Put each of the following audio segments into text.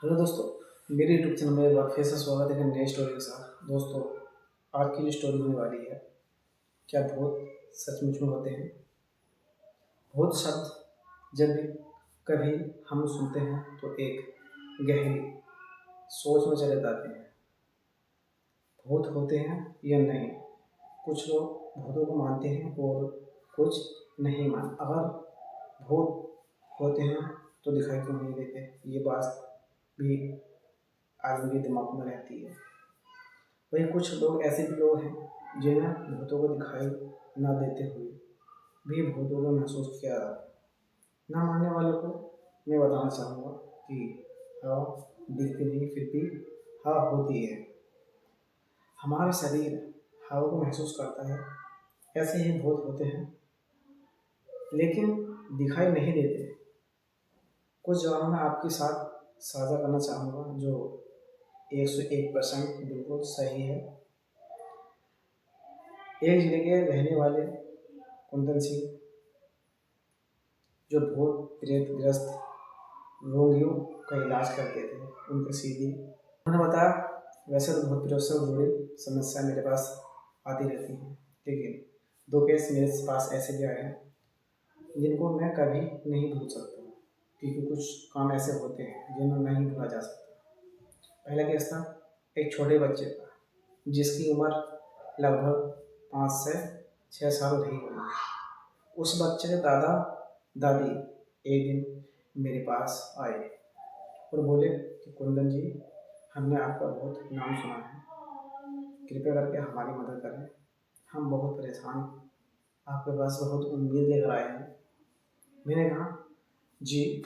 Hello दोस्तों, मेरे YouTube channel में एक बार फिर से स्वागत है एक नई स्टोरी के साथ। दोस्तों, आज की जो स्टोरी होने वाली है, क्या भूत सचमुच में होते हैं? भूत शब्द जब भी कभी हम सुनते हैं तो एक गहरी सोच में चले जाते हैं। भूत होते हैं या नहीं? कुछ लोग भूतों को मानते हैं और कुछ नहीं मानते। अगर भूत होते हैं तो दिखाई क्यों नहीं देते? ये बात भी आदमी के दिमाग में रहती है। वहीं कुछ लोग ऐसे भी लोग हैं जिन्हें भूतों को दिखाई न देते हुए भी भूतों को महसूस किया जाता है। न मानने वालों को मैं बताना चाहूँगा कि हवा दिखती नहीं, फिर भी हवा होती है। हमारा शरीर हवा को महसूस करता है। ऐसे ही भूत होते हैं लेकिन दिखाई नहीं देते। कुछ जवाब मैं आपके साथ साझा करना चाहूँगा जो 101% बिल्कुल सही है। एक जिले के रहने वाले कुंदन सिंह, जो भूत प्रेत ग्रस्त रोगियों का इलाज करते थे, उनकी सीधी उन्होंने बताया, वैसे तो भूत प्रेत से जुड़ी समस्या मेरे पास आती रहती है, लेकिन दो केस मेरे पास ऐसे भी आए हैं जिनको मैं कभी नहीं भूल सकता, क्योंकि कुछ काम ऐसे होते हैं जिन्हें नहीं भूला जा सकता। पहला केस था एक छोटे बच्चे का जिसकी उम्र लगभग 5 से 6 साल रही होगी। उस बच्चे के दादा दादी एक दिन मेरे पास आए और बोले कि कुंदन जी, हमने आपका बहुत नाम सुना है, कृपया करके हमारी मदद करें। हम बहुत परेशान, आपके पास बहुत उम्मीद लेकर आए हैं। मैंने कहा, जी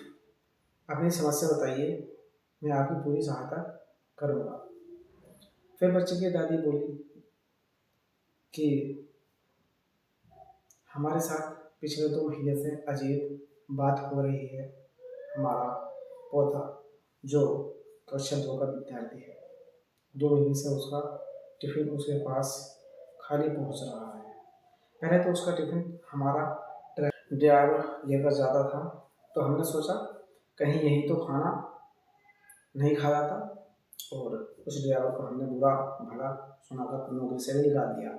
अपनी समस्या बताइए, मैं आपकी पूरी सहायता करूँगा। फिर बच्चे की दादी बोली कि हमारे साथ पिछले 2 महीने से अजीब बात हो रही है। हमारा पौधा जो कक्षा 2 का विद्यार्थी है, 2 महीने से उसका टिफिन उसके पास खाली पहुंच रहा है। पहले तो उसका टिफिन हमारा ड्राइवर लेकर जाता था, तो हमने सोचा कहीं यही तो खाना नहीं खा रहा था, और उस ड्राइवर को हमने बुरा भला सुनाकर नौकरी से भी निकाल दिया,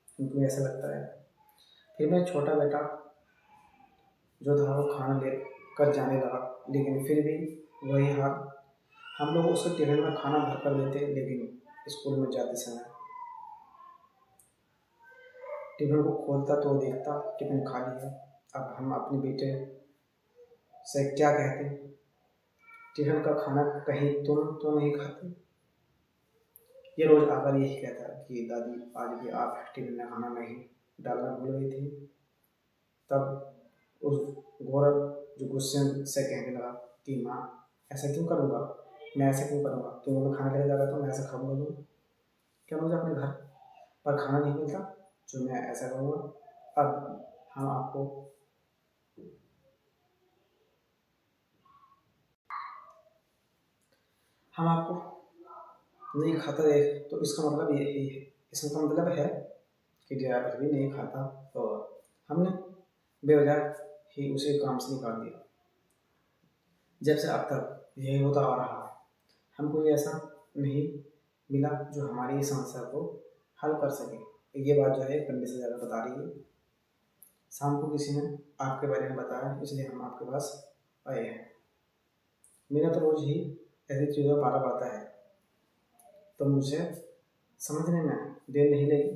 क्योंकि ऐसा लगता है। फिर मेरा छोटा बेटा जो था वो खाना ले कर जाने लगा, लेकिन फिर भी वही हाल। हम लोग उसके टिफिन में खाना भर कर देते, लेकिन स्कूल में जाते समय टिफिन को खोलता तो देखता टिफिन खाली है। अब हम अपने बेटे से क्या कहते? टिफिन का खाना कहीं तुम तो नहीं खाते? ये रोज आकर यही कहता कि दादी, आज भी आप टिफिन में खाना नहीं डालना भूल गई थी। तब उस गौरव जो गुस्से से कहने लगा कि माँ, ऐसा क्यों करूँगा? मैं ऐसा क्यों करूँगा? तुम लोग खाना लेके जाएगा तो मैं ऐसा खाऊंगा नहीं? क्या मुझे अपने घर पर खाना नहीं मिलता जो मैं ऐसा करूँगा? अब हम आपको हम आपको नहीं खाता देख, तो इसका मतलब यही है, इसका मतलब है कि ड्राइवर भी नहीं खाता और हमने बेवजह ही उसे काम से निकाल दिया। जब से अब तक यही होता आ रहा है। हमको कोई ऐसा नहीं मिला जो हमारी इस समस्या को हल कर सके। ये बात जो है पंडित से ज़्यादा बता रही है। शाम को किसी ने आपके बारे में बताया, इसलिए हम आपके पास आए हैं। मेरा तो रोज ही ऐसी चीज़ों पाला पड़ता है, तो मुझे समझने में देर नहीं लगी।